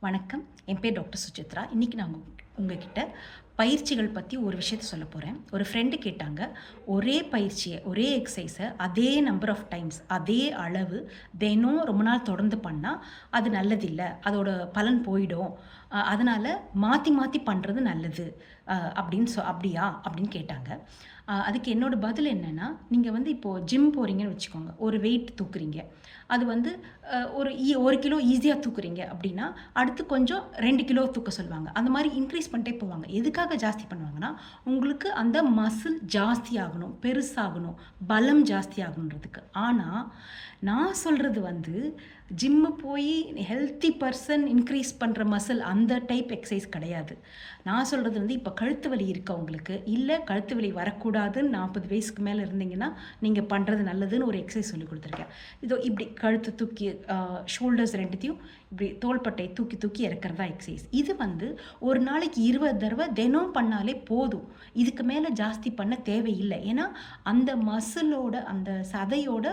வணக்கம். என் பேர் டாக்டர் சுசித்ரா. இன்றைக்கி நான் உங்ககிட்ட பயிற்சிகள் பற்றி ஒரு விஷயத்த சொல்ல போகிறேன். ஒரு ஃப்ரெண்டு கேட்டாங்க, ஒரே பயிற்சியை ஒரே எக்ஸசைஸை அதே நம்பர் ஆஃப் டைம்ஸ் அதே அளவு தினம் ரொம்ப நாள் தொடர்ந்து பண்ணால் அது நல்லதில்லை, அதோட பலன் போயிடும், அதனால் மாற்றி மாற்றி பண்ணுறது நல்லது அப்படியா அப்படின்னு கேட்டாங்க. அதுக்கு என்னோடய பதில் என்னென்னா, நீங்கள் இப்போது ஜிம் போகிறீங்கன்னு வச்சுக்கோங்க. ஒரு வெயிட் தூக்குறீங்க, அது ஒரு கிலோ ஈஸியாக தூக்குறீங்க அப்படின்னா அடுத்து கொஞ்சம் 2 கிலோ தூக்க சொல்லுவாங்க. அந்த மாதிரி இன்க்ரீஸ் பண்ணிட்டே போவாங்க. எதுக்காக ஜாஸ்தி பண்ணுவாங்கன்னா, உங்களுக்கு அந்த மசில் ஜாஸ்தி ஆகணும், பெருசாகணும், பலம் ஜாஸ்தி ஆகணுன்றதுக்கு. ஆனால் நான் சொல்கிறது ஜிம்மு போய் ஹெல்த்தி பர்சன் இன்க்ரீஸ் பண்ணுற மசில் அந்த டைப் எக்ஸசைஸ் கிடையாது. நான் சொல்கிறது இப்போ கழுத்து வலி இருக்கவங்களுக்கு, இல்லை கழுத்து வலி வரக்கூடாதுன்னு 40 வயசுக்கு மேலே இருந்தீங்கன்னா நீங்கள் பண்ணுறது நல்லதுன்னு ஒரு எக்ஸசைஸ் சொல்லி கொடுத்துருக்கேன். இதோ இப்படி கழுத்து தூக்கி ஷோல்டர்ஸ் ரெண்டுத்தையும் இப்படி தோள்பட்டை தூக்கி தூக்கி இறக்குறதா எக்ஸசைஸ். இது ஒரு நாளைக்கு 20 தடவை தினம் பண்ணாலே போதும். இதுக்கு மேலே ஜாஸ்தி பண்ண தேவையில்லை. ஏன்னா அந்த மசிலோட அந்த சதையோட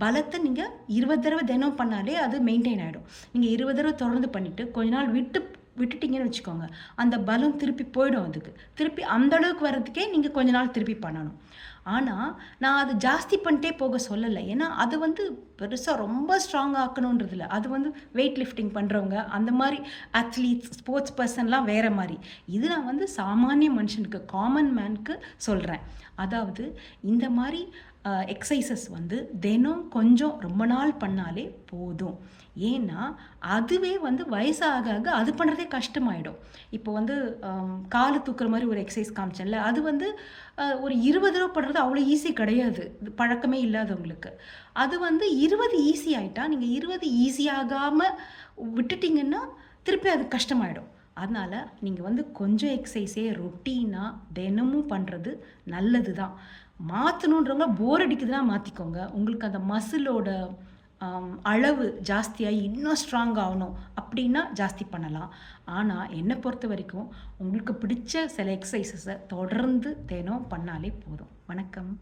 பலத்தை நீங்கள் 20 தடவை தினம் பண்ணாலே அது மெயின்டைன் ஆகிடும். நீங்கள் 20 தடவை தொடர்ந்து பண்ணிவிட்டு கொஞ்ச நாள் விட்டுட்டிங்கன்னு வச்சுக்கோங்க, அந்த பலம் திருப்பி போயிடும். திருப்பி அந்த அளவுக்கு வர்றதுக்கே நீங்கள் கொஞ்ச நாள் திருப்பி பண்ணணும். ஆனால் நான் அது ஜாஸ்தி பண்ணிட்டே போக சொல்லலை. ஏன்னா அது பெருசாக ரொம்ப ஸ்ட்ராங் ஆக்கணுன்றதில்ல. அது வெயிட் லிஃப்டிங் பண்ணுறவங்க, அந்த மாதிரி அத்லீட்ஸ், ஸ்போர்ட்ஸ் பர்சன்லாம் வேறு மாதிரி. இது நான் சாமானிய மனுஷனுக்கு, காமன் மேனுக்கு சொல்கிறேன். அதாவது இந்த மாதிரி எக்ஸசைசஸ் தினம் கொஞ்சம் ரொம்ப நாள் பண்ணாலே போதும். ஏன்னா அதுவே வயசாக ஆக அது பண்ணுறதே கஷ்டமாயிடும். இப்போ காலை தூக்குற மாதிரி ஒரு எக்ஸசைஸ் காமிச்சேன்ல, அது ஒரு 20 தடவை பண்ணுறது அவ்வளோ ஈஸி கிடையாது, பழக்கமே இல்லாதவங்களுக்கு. அது 20 ஈஸி ஆகிட்டா, நீங்கள் 20 ஈஸியாகாமல் விட்டுட்டிங்கன்னா திருப்பி அது கஷ்டமாயிடும். அதனால் நீங்கள் கொஞ்சம் எக்ஸசைஸே ரொட்டீனாக தினமும் பண்ணுறது நல்லது தான். மாற்றணுன்றவங்க போர் அடிக்குதுன்னா மாற்றிக்கோங்க. உங்களுக்கு அந்த மசிலோட அளவு ஜாஸ்தியாகி இன்னும் ஸ்ட்ராங் ஆகணும் அப்படின்னா ஜாஸ்தி பண்ணலாம். ஆனால் என்னை பொறுத்த வரைக்கும் உங்களுக்கு பிடிச்ச சில எக்ஸசைசஸை தொடர்ந்து தினம் பண்ணாலே போதும். வணக்கம்.